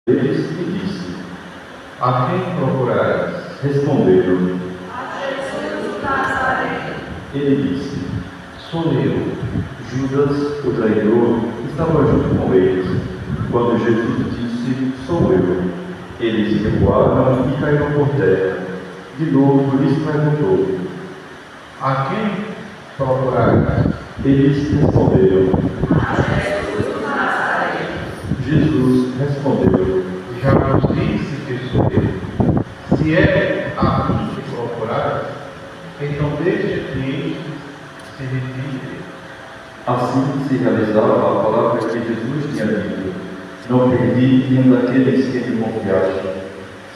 deles e disse: A quem procurais? Responderam: A Jesus o Nazareno. Ele disse: Sou eu. Judas, o traidor, estava junto com eles. Quando Jesus disse: Sou eu, eles recuaram e caíram por terra. De novo lhes perguntou: A quem procurais? Eles responderam: A Jesus o Nazareno. Jesus respondeu: Já vos disse que sou eu. Se é a mim que procurais, então deixe que se retire. Assim se realizava a palavra que Jesus tinha dito: Não perdi nenhum daqueles que me confiaste.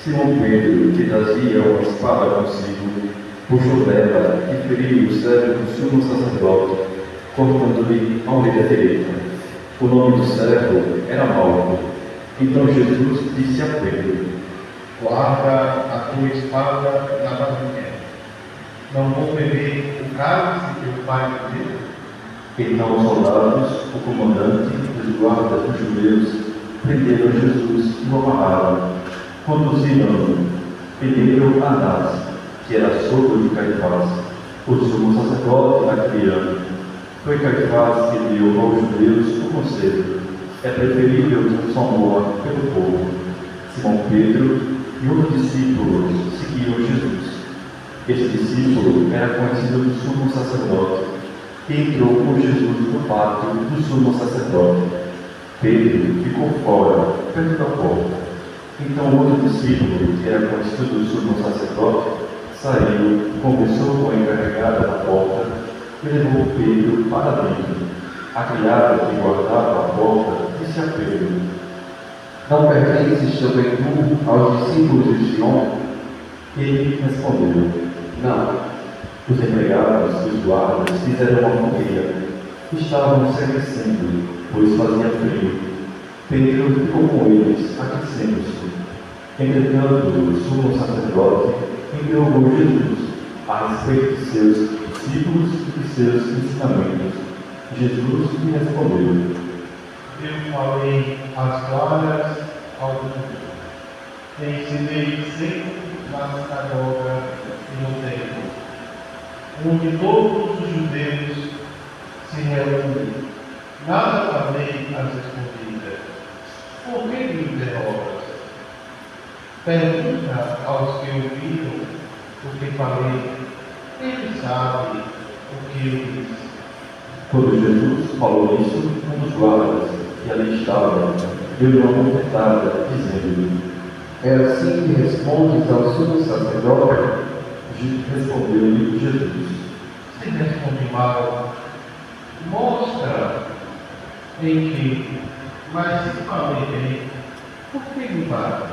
Simão Pedro, que trazia uma espada consigo, puxou dela e feriu o servo do sumo sacerdote, cortando-lhe a orelha direita. O nome do servo era Malco. Então Jesus disse a Pedro: Guarda a tua espada na barriga. Não vou beber o cálice que o Pai me deu. Então os soldados, o comandante e os guardas dos judeus prenderam Jesus e o amarraram. Conduziram-no. Prenderam Anás, que era sogro de Caifás, o sumo sacerdote naquele ano. Foi Caifás que deu aos judeus o conselho: é preferível que um só morra pelo povo. Simão Pedro e outros discípulos seguiam Jesus. Esse discípulo era conhecido do sumo sacerdote e entrou com Jesus no pátio do sumo sacerdote. Pedro ficou fora, perto da porta. Então outro discípulo, que era conhecido do sumo sacerdote, saiu, conversou com a encarregada da porta e levou Pedro para dentro. A criada que guardava a porta disse a Pedro: Não pertences também tu aos discípulos deste homem? Ele respondeu: Não. Os empregados e os guardas fizeram uma fogueira. Estavam se aquecendo, pois fazia frio. Pedro ficou com eles, aquecendo-se. Entretanto, o sumo sacerdote interrogou Jesus a respeito de seus discípulos e de seus ensinamentos. Jesus lhe respondeu: Eu falei as claras ao mundo. Ensinei sempre na sinagoga e no templo, onde todos os judeus se reúnem. Nada falei às escondidas. Por que me interrogas? Pergunta aos que ouviram o que falei. Eles sabem o que eu disse. Quando Jesus falou isso, um dos guardas, que ali estava, deu-lhe uma bofetada, dizendo-lhe: É assim que respondes ao sumo sacerdote? Respondeu-lhe Jesus: Se responde mal, mostra em que, mas se falei bem, por que me bates?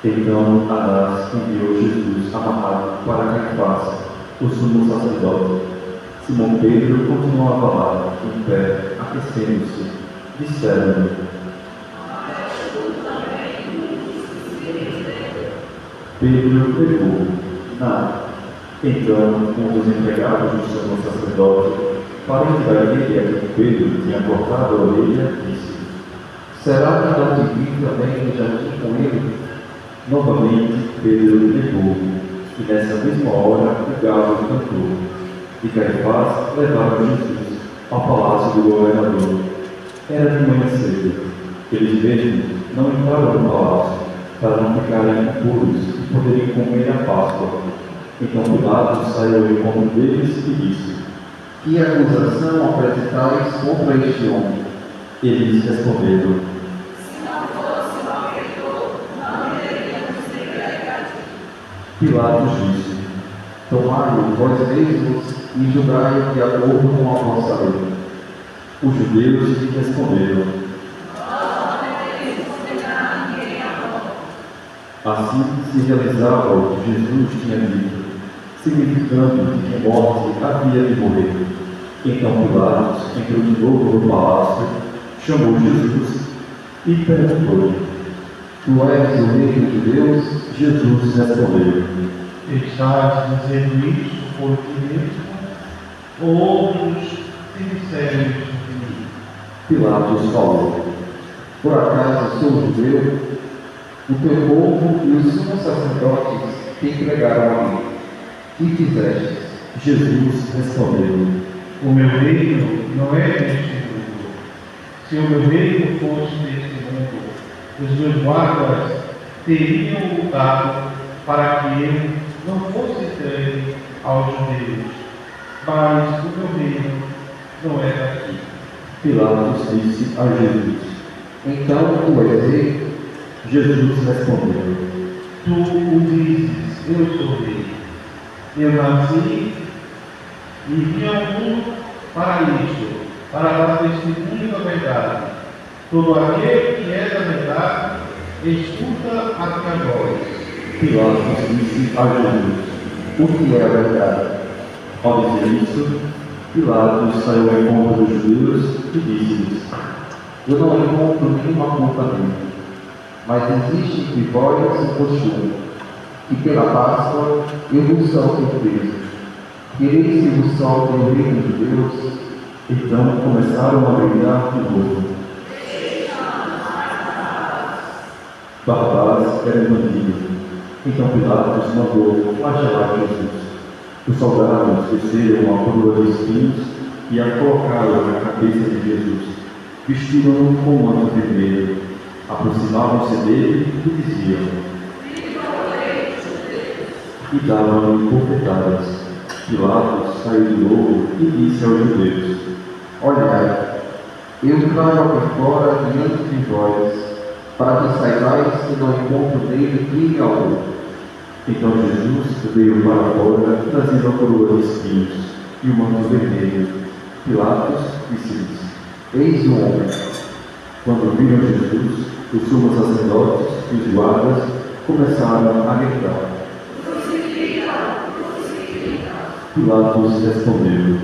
Então Anás enviou Jesus amarrado para Caifás, o sumo sacerdote. Simão Pedro continuava lá, em pé, aquecendo-se. Disseram-lhe: Pedro pegou: Nada. Então um dos empregados do sumo sacerdote, parente daquele a quem Pedro tinha cortado a orelha, disse: Será que não te vi também no jardim com ele? Novamente Pedro negou, e nessa mesma hora o galo cantou. E Caifás levava Jesus ao palácio do governador. Era de manhã cedo. Eles mesmos não entraram no palácio, para não ficarem impuros e poderem comer a Páscoa. Então Pilatos saiu ao encontro deles e disse: Que acusação apresentais contra este homem? Eles responderam: Se não fosse o malfeitor, não teríamos entregado. Pilatos disse: Tomai-o vós mesmos e julgai de acordo com a vossa lei. Os judeus lhe responderam: Assim se realizava o que Jesus tinha dito, significando que a morte havia de morrer. Então Pilatos entrou de novo no palácio, chamou Jesus e perguntou-lhe: Tu és o rei dos judeus? Jesus respondeu: Estás dizendo isso por ti mesmo? Ou outros te disseram isso de mim? Pilatos falou: Por acaso sou judeu? O teu povo e os sumos sacerdotes te entregaram a mim. Que fizestes? Jesus respondeu: O meu reino não é deste mundo. Se o meu reino fosse deste mundo, os meus guardas teriam lutado para que eu não fosse entregue aos judeus. Mas o meu reino não é daqui. Pilatos disse a Jesus: Então tu és rei? Jesus respondeu: Tu o dizes, eu sou rei. Eu nasci e vim ao mundo para isto, para dar testemunho da verdade. Todo aquele que é da verdade, escuta a minha voz. Pilatos disse a Jesus: O que é a verdade? Ao dizer isso, Pilatos saiu ao encontro dos judeus e disse-lhes: Eu não encontro nenhuma culpa nele, mas existe entre vós um costume, que pela Páscoa eu vos solte o preso. Quereis que vos solte o reino de Deus? Então começaram a gritar de novo. Barrabás era bandido. Então Pilatos mandou flagelar Jesus. Os soldados desceram uma coroa de espinhos e a colocaram na cabeça de Jesus. Vestiram-no com um manto vermelho. Aproximavam-se dele e diziam: e davam-lhe bofetadas. Pilatos saiu de novo e disse aos judeus: Olhai, eu trago aqui fora diante de vós, para que saibais que não encontro nele crime algum. Então Jesus veio para fora, trazendo a coroa de espinhos e o manto vermelho. Pilatos disse-lhes: Eis o homem. Quando viram Jesus, os sumos sacerdotes e os guardas começaram a gritar. Pilatos respondeu: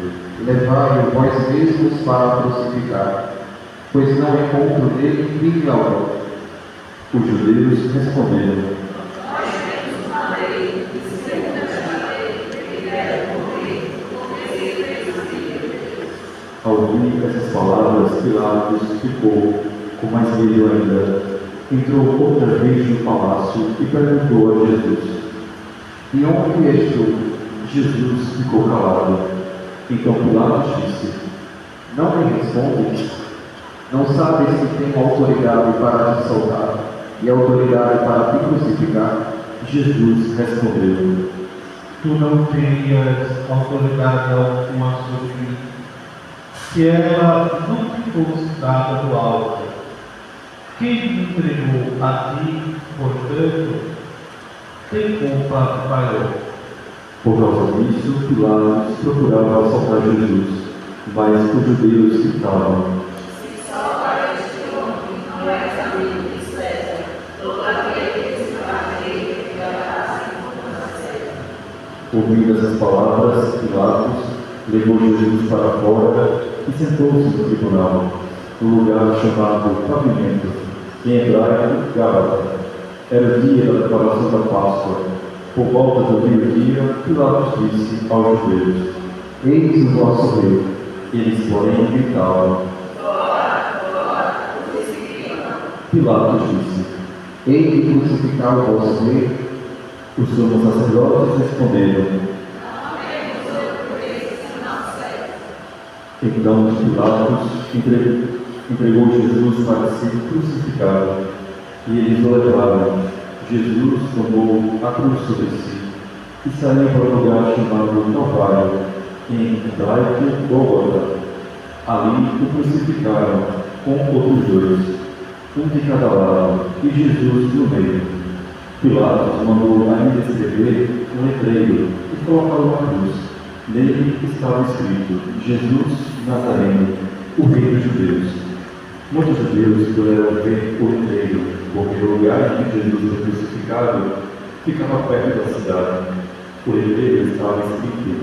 Levai-o vós mesmos para crucificar, pois não encontro nele crime algum. Os judeus responderam: Ao ouvir essas palavras, Pilatos ficou com mais medo ainda. Entrou outra vez no palácio e perguntou a Jesus: E onde és tu? Jesus ficou calado. Então Pilatos disse: Não me respondes? Não sabes que tenho autoridade para te soltar e autoridade para te crucificar? Jesus respondeu: Tu não terias autoridade alguma sobre mim, se ela não te fosse dada do alto. Quem me entregou a ti, portanto, tem culpa maior. Por causa disso, Pilatos procurava soltar Jesus, mas os judeus gritavam: Se salva este homem, não és amigo de César, todo aquele que se faz rei ficará sem culpa César. Ouvindo essas palavras, Pilatos levou Jesus para fora e sentou-se no tribunal, no lugar chamado Pavimento, em hebraico Gábata. Era o dia da preparação da Páscoa. Por volta do meio-dia, Pilatos disse aos judeus: Eis o vosso rei. Eles, porém, gritavam. Pilatos disse: Hei de crucificar o vosso rei? Os sumos sacerdotes responderam. Então Pilatos entregou Jesus para ser crucificado, e eles o levaram. Jesus tomou a cruz sobre si e saiu para um lugar chamado Calvário, em hebraico Gólgota. Ali o crucificaram com outros dois, um de cada lado, e Jesus no meio. Pilatos mandou ainda escrever um letreiro e colocá-lo na cruz. Nele estava escrito: Jesus Nazareno, o Rei dos Judeus. Muitos judeus puderam ver o letreiro, porque o lugar em que Jesus foi crucificado ficava perto da cidade. O letreiro estava escrito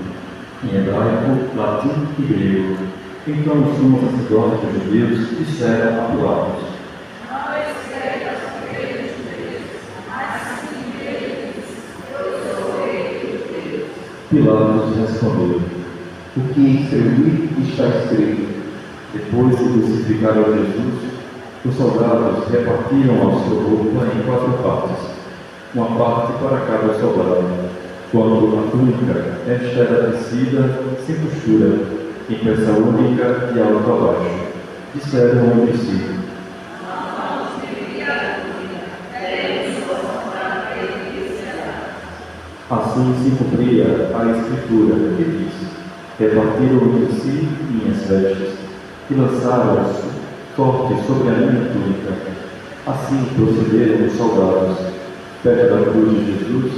em hebraico, latim e grego. Então os sumos sacerdotes judeus disseram a Pilatos: Não escrevas o rei dos judeus, mas sim deles, eu sou o rei dos judeus. Pilatos respondeu: O que escrevi está escrito. Depois de crucificaram Jesus, Os soldados repartiram a sua roupa em 4 partes, uma parte para cada soldado, quanto a túnica, esta era tecida sem costura, em peça única de alto a baixo. Disseram entre si: assim se cumpria a escritura que diz: repartiram entre si minhas vestes e lançaram sorte sobre a minha túnica. Assim procederam os soldados. Perto da cruz de Jesus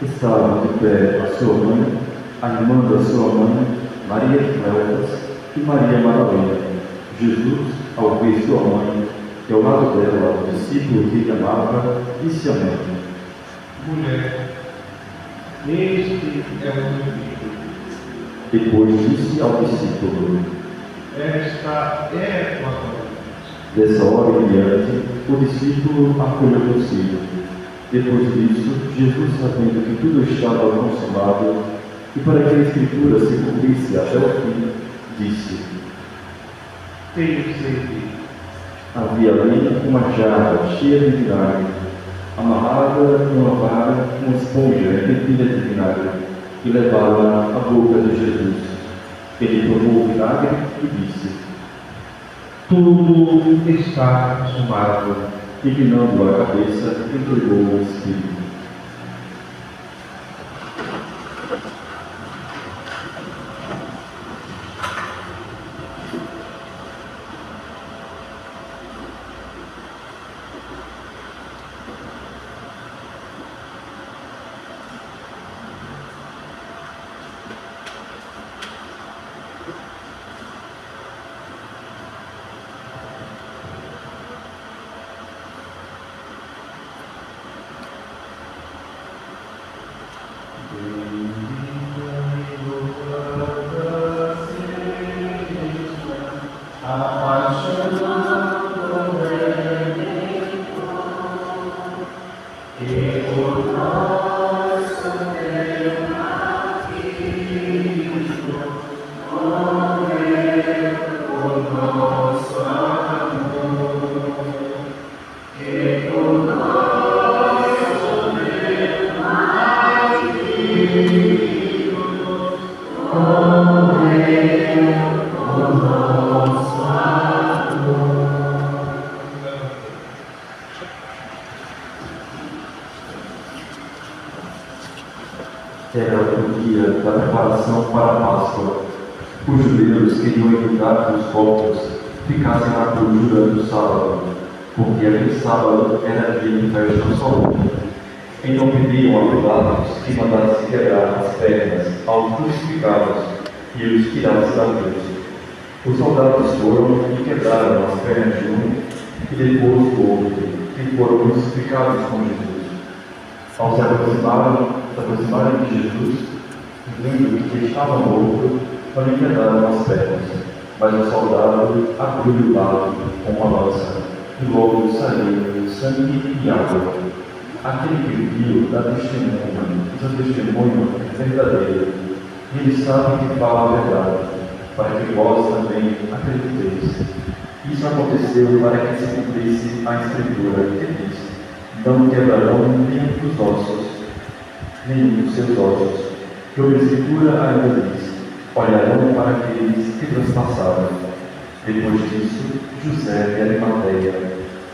estavam de pé a sua mãe, a irmã da sua mãe, Maria de Cleofas e Maria Madalena. Jesus, ao ver sua mãe e ao lado dela o discípulo que lhe amava, disse à mãe: mulher, este é o meu filho. Depois disse ao discípulo: Esta é a tua mãe. Dessa hora em diante, o discípulo acolheu consigo. Depois disso, Jesus, sabendo que tudo estava consumado, e para que a Escritura se cumprisse até o fim, disse: Tenho sede. havia ali uma jarra cheia de vinagre, amarrada numa vara, uma esponja entupida de vinagre, e levaram-na à boca de Jesus. Ele tomou o vinagre e disse: Tudo está consumado. inclinando a cabeça, entregou o Espírito. Era o dia da preparação para a Páscoa. Os judeus queriam evitar que os corpos ficassem na cruz durante o sábado, porque aquele sábado era dia de festa solene. Então pediam a Pilatos que mandasse quebrar as pernas aos crucificados e os tirasse da cruz. Os soldados foram e quebraram as pernas de um e depois do outro, e foram crucificados com Jesus. Ao se aproximarem de Jesus, vendo que estava morto, lhe quebraram as pernas. Mas o soldado abriu o lado com uma lança, e logo saiu sangue e água. Aquele que viu dá testemunho, e seu testemunho é verdadeiro, e ele sabe que fala a verdade, para que vós também acrediteis. Isso aconteceu para que se cumprisse a Escritura, que diz: não quebrarão nenhum dos ossos, nenhum dos seus ossos. Que a Escritura ainda diz: olharão para aqueles que transpassaram. Depois disso, José de Arimateia,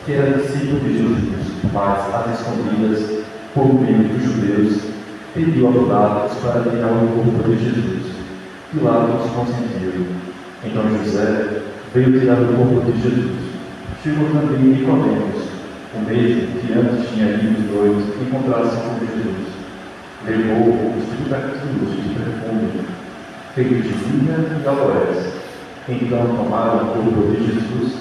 que era discípulo de Jesus, mas às escondidas, por meio dos judeus, pediu a Pilatos para tirar o corpo de Jesus. Pilatos consentiu. Então José veio tirar o corpo de Jesus. Chegou também Nicodemos, o mesmo que antes tinha ido dois encontrar-se com Jesus. Levou os 30 quilos de perfume, feito de vinha e aloés. Então tomaram o corpo de Jesus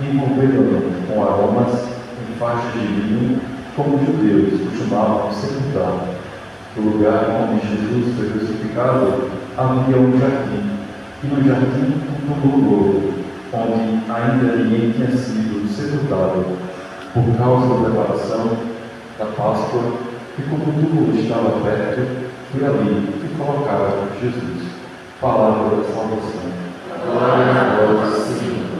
e envolveram-no com aromas em faixas de vinho, como os judeus costumavam sepultar. No lugar onde Jesus foi crucificado havia um jardim, e no jardim um túmulo novo, onde ainda ninguém tinha sido sepultado. Por causa da preparação da Páscoa, e como o túmulo estava perto, foi ali que colocaram Jesus. Palavra da salvação. Glória a vós, Senhor.